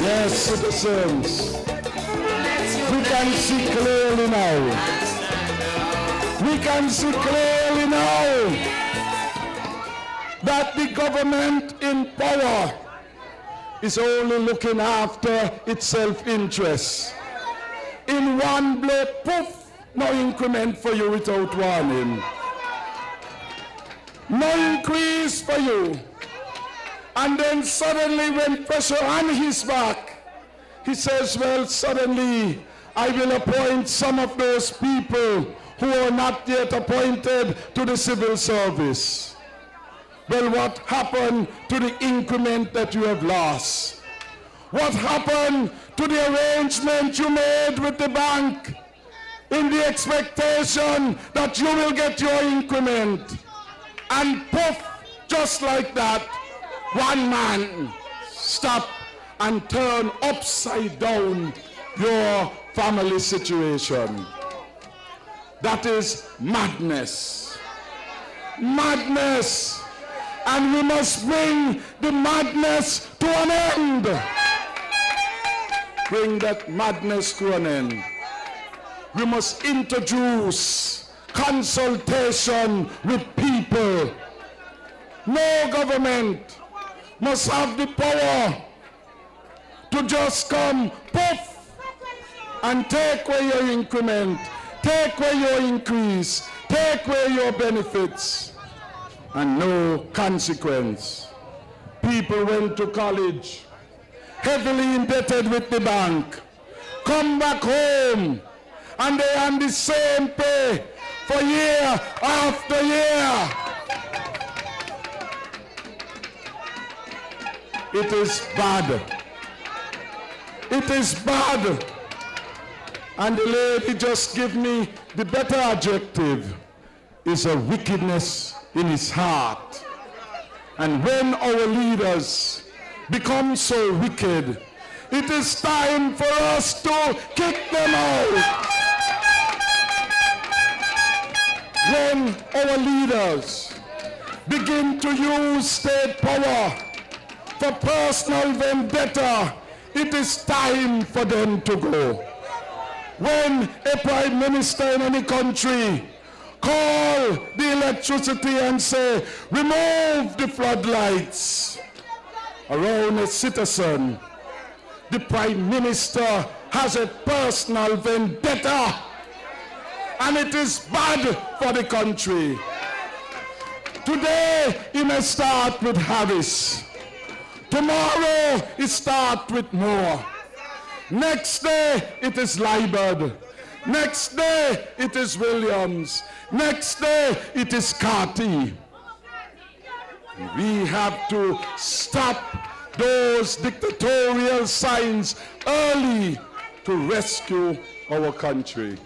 Yes, citizens, we can see clearly now. We can see clearly now that the government in power is only looking after its self-interest. In one blow, poof, no increment for you without warning. No increase for you. And then suddenly when pressure on his back, he says, well, suddenly I will appoint some of those people who are not yet appointed to the civil service. Well, what happened to the increment that you have lost? What happened to the arrangement you made with the bank in the expectation that you will get your increment? And poof, just like that, one man stop and turn upside down your family situation. That is madness. Madness. And we must bring the madness to an end. Bring that madness to an end. We must introduce consultation with people. No government must have the power to just come, poof, and take away your increment, take away your increase, take away your benefits, and no consequence. People went to college, heavily indebted with the bank, come back home, and they are on the same pay for year after year. It is bad. It is bad. And the lady just gave me the better adjective, is a wickedness in his heart. And when our leaders become so wicked, it is time for us to kick them out. When our leaders begin to use state power for personal vendetta, it is time for them to go. When a prime minister in any country call the electricity and say, remove the floodlights around a citizen, the prime minister has a personal vendetta, and it is bad for the country. Today, he may start with Harris. Tomorrow, it starts with Moore. Next day, it is Liebert. Next day, it is Williams. Next day, it is Carty. We have to stop those dictatorial signs early to rescue our country.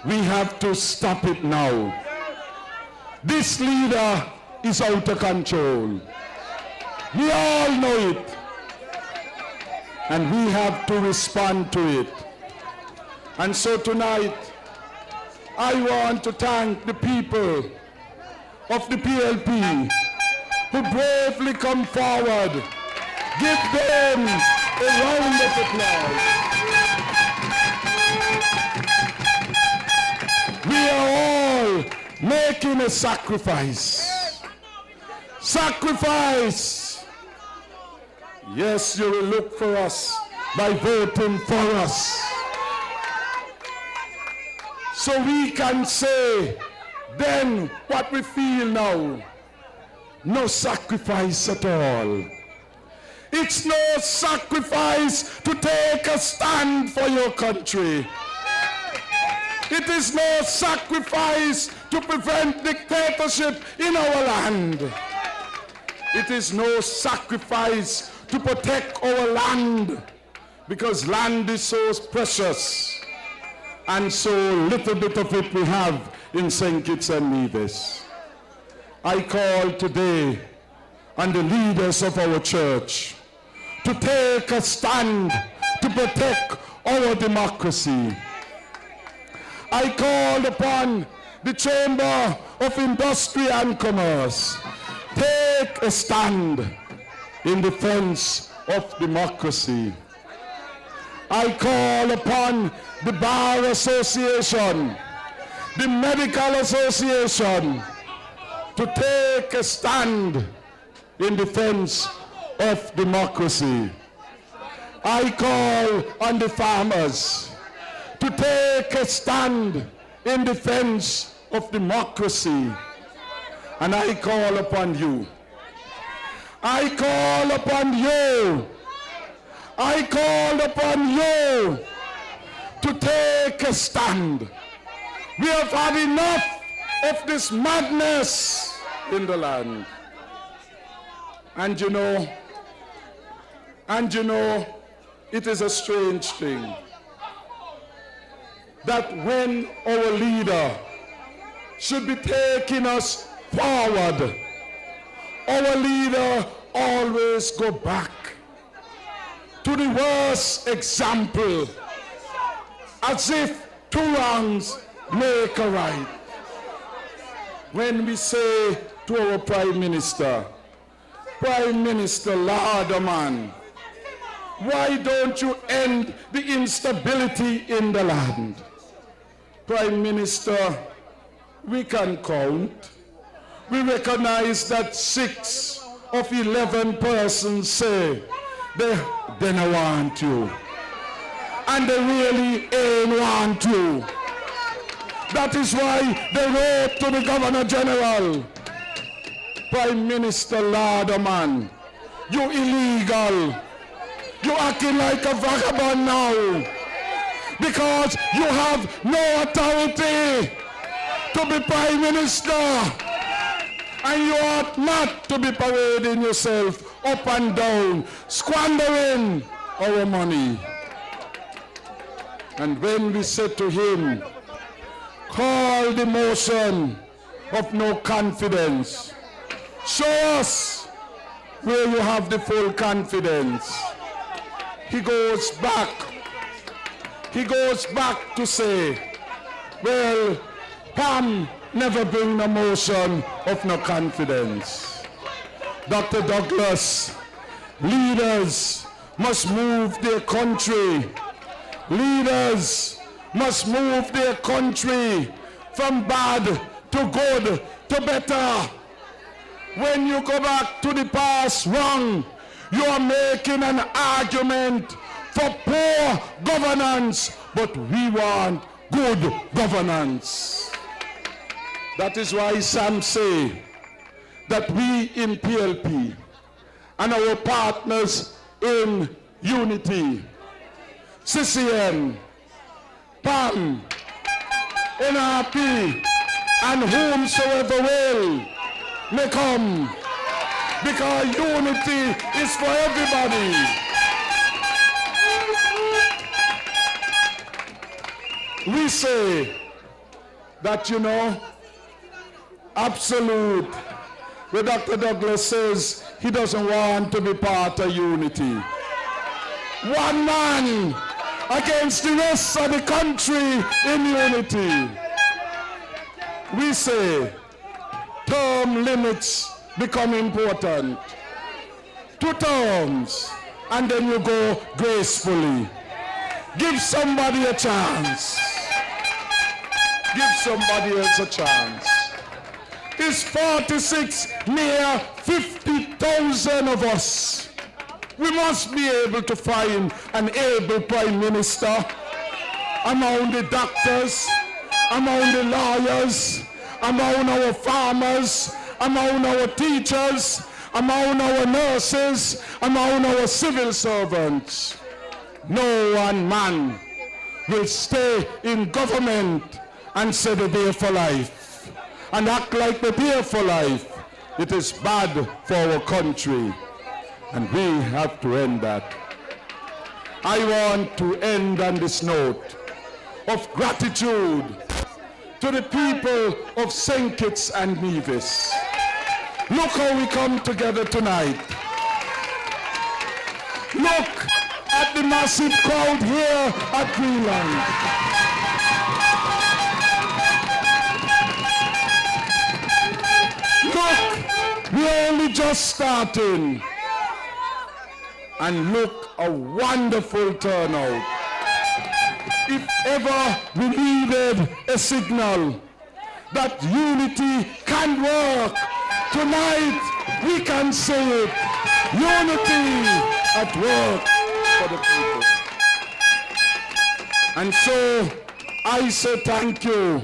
We have to stop it now. This leader is out of control. We all know it. And we have to respond to it. And so tonight, I want to thank the people of the PLP who bravely come forward. Give them a round of applause. We are all making a sacrifice. Sacrifice. Yes, you will look for us by voting for us. So we can say then what we feel now. No sacrifice at all. It's no sacrifice to take a stand for your country. It is no sacrifice to prevent dictatorship in our land. It is no sacrifice to protect our land, because land is so precious and so little bit of it we have in St. Kitts and Nevis. I call today on the leaders of our church to take a stand to protect our democracy. I call upon the Chamber of Industry and Commerce. Take a stand in defense of democracy. I call upon the Bar Association, the Medical Association, to take a stand in defense of democracy. I call on the farmers to take a stand in defense of democracy. And I call upon you. I call upon you. I call upon you to take a stand. We have had enough of this madness in the land. And you know, it is a strange thing that when our leader should be taking us forward, our leader always go back to the worst example, as if two wrongs make a right. When we say to our Prime Minister, Prime Minister, Lord man, why don't you end the instability in the land? Prime Minister, we can count. We recognize that 6 of 11 persons say they don't want you. And they really ain't want you. That is why they wrote to the Governor General, Prime Minister Larderman, you illegal. You acting like a vagabond now because you have no authority to be Prime Minister, and you ought not to be parading yourself up and down, squandering our money. And when we said to him, call the motion of no confidence, show us where you have the full confidence. He goes back to say, well, Pam never bring a motion of no confidence. Dr. Douglas, leaders must move their country. Leaders must move their country from bad to good to better. When you go back to the past wrong, you are making an argument for poor governance, but we want good governance. That is why some say that we in PLP and our partners in Unity, CCM, PAM, NRP, and whomsoever will may come, because unity is for everybody. We say that, absolute, where Dr. Douglas says he doesn't want to be part of unity. One man against the rest of the country in unity. We say term limits become important. 2 terms, and then you go gracefully. Give somebody a chance. Give somebody else a chance. It's 46 near 50,000 of us. We must be able to find an able Prime Minister among the doctors, among the lawyers, among our farmers, among our teachers, among our nurses, among our civil servants. No one man will stay in government and say they're there for life and act like they're there for life. It is bad for our country, and we have to end that. I want to end on this note of gratitude to the people of St. Kitts and Nevis. Look how we come together tonight. Look at the massive crowd here at Greenlands. Look, we're only just starting. And look, a wonderful turnout. If ever we needed a signal that unity can work, tonight we can say it. Unity at work for the people. And so I say thank you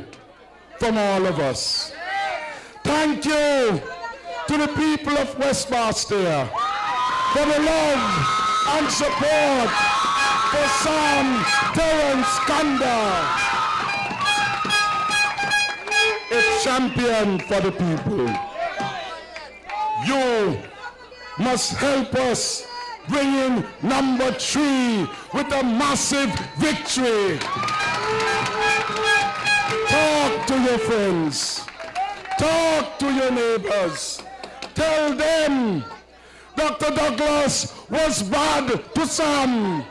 from all of us. Thank you to the people of West Barstow for the love and support for Sam Terence Kanda, a champion for the people. You must help us bring in number 3 with a massive victory. Talk to your friends. Talk to your neighbors. Tell them Dr. Douglas was bad to some.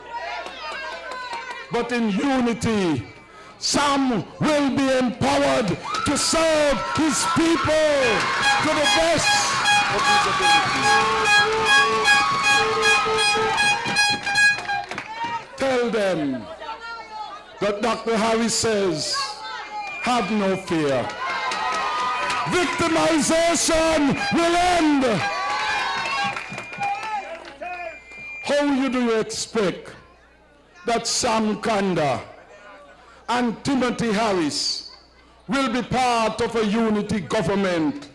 But in unity, Sam will be empowered to serve his people to the best of his ability. Tell them that Dr. Harris says, have no fear. Victimization will end. How do you expect that Sam Kanda and Timothy Harris will be part of a unity government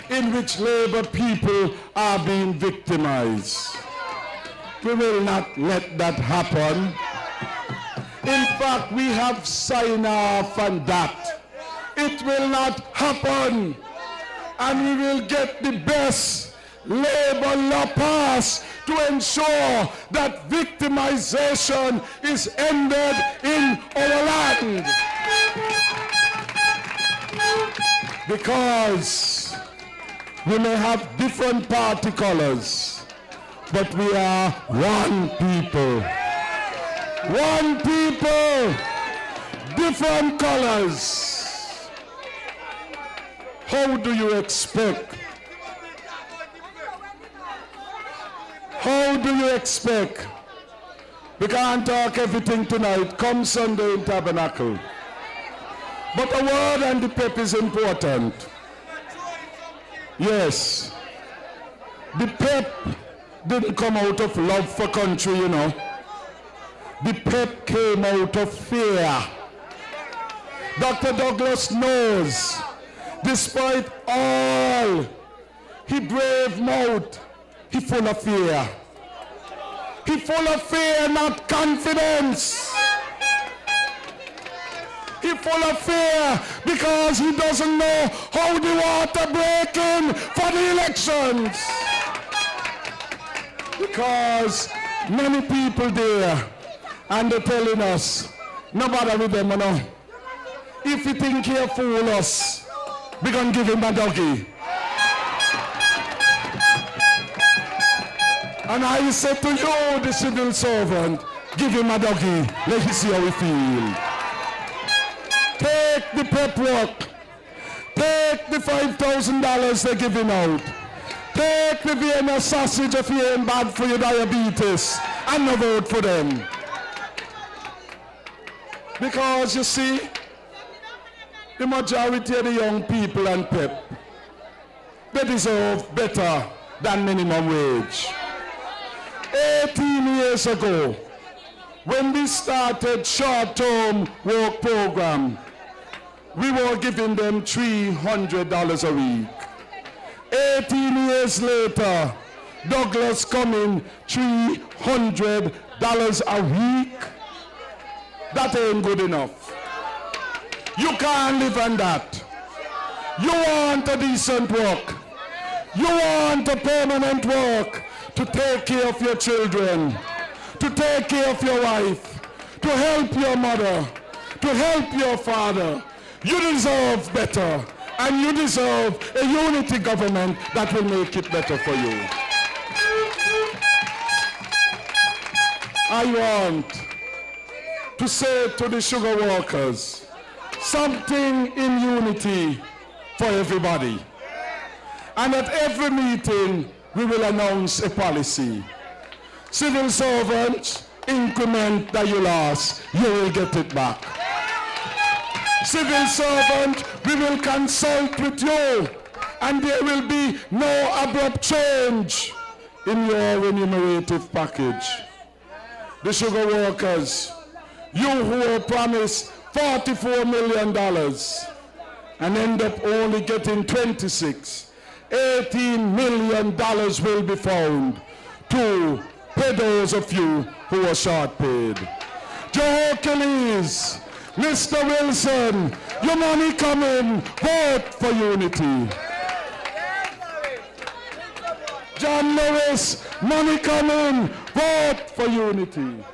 in which Labour people are being victimized? We will not let that happen. In fact, we have signed off on that. It will not happen. And we will get the best Labour law passed to ensure that victimization is ended in our land. Because we may have different party colors, but we are one people. One people, different colors. How do you expect? How do you expect? We can't talk everything tonight. Come Sunday in Tabernacle. But a word and the PEP is important. Yes. The PEP didn't come out of love for country, you know. The PEP came out of fear. Dr. Douglas knows, despite all, he brave mouth, he full of fear. He full of fear, not confidence. He full of fear because he doesn't know how the water breaking for the elections. Because many people there, and they're telling us, no bother with them, you know. If you think he'll fool us, we're going to give him a doggy. And I said to you, the civil servant, give him a doggy. Let him see how he feel. Take the PEP work. Take the $5,000 they're giving out. Take the Vienna sausage if you ain't bad for your diabetes. And no vote for them. Because you see, the majority of the young people and PEP, they deserve better than minimum wage. 18 years ago, when we started short-term work program, we were giving them $300 a week. 18 years later, Douglas coming $300 a week. That ain't good enough. You can't live on that. You want a decent work. You want a permanent work to take care of your children, to take care of your wife, to help your mother, to help your father. You deserve better, and you deserve a unity government that will make it better for you. I want to say to the sugar workers, something in unity for everybody. And at every meeting, we will announce a policy. Civil servants, increment that you lost, you will get it back. Civil servant, we will consult with you, and there will be no abrupt change in your remunerative package. The sugar workers, you who were promised $44 million and end up only getting 26, $18 million will be found to pay those of you who are short paid. Joe Hercules, Mr. Wilson, your money coming, vote for unity. John Lewis, money coming, vote for unity.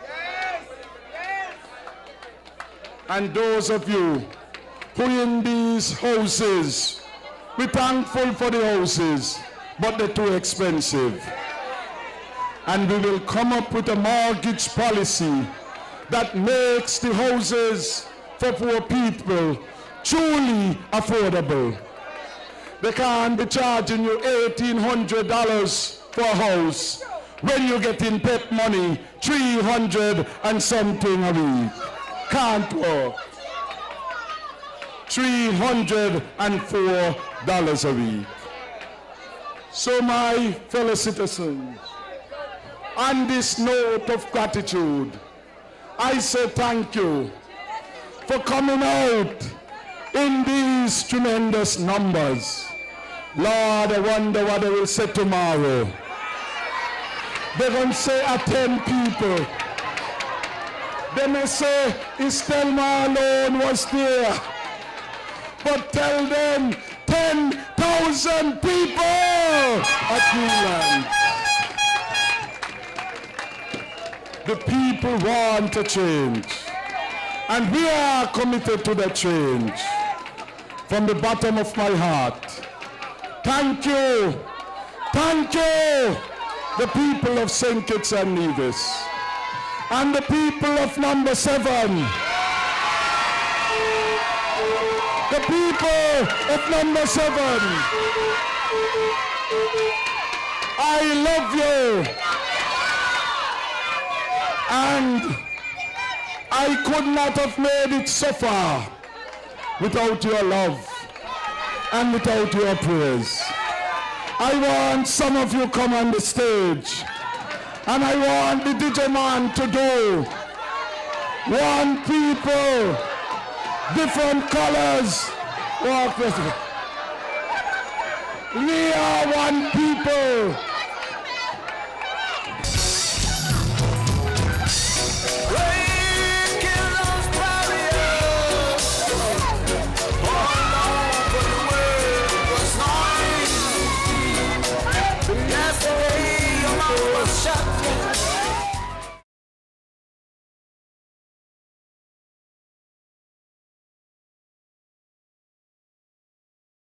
And those of you who in these houses, we're thankful for the houses, but they're too expensive. And we will come up with a mortgage policy that makes the houses for poor people truly affordable. They can't be charging you $1,800 for a house when you get in PEP money, $300 and something a week. Can't work. $304 a week. So my fellow citizens, on this note of gratitude, I say thank you for coming out in these tremendous numbers. Lord, I wonder what they will say tomorrow. They're going to say 10 people. They may say Estelma alone was there. But tell them 10,000 people at Greenlands. The people want a change. And we are committed to that change. From the bottom of my heart. Thank you. Thank you. The people of St. Kitts and Nevis. And the people of number 7. The people of number 7. I love you. And I could not have made it so far without your love and without your prayers. I want some of you come on the stage, and I want the DJ man to do one people, different colors. Walk with me. We are one people.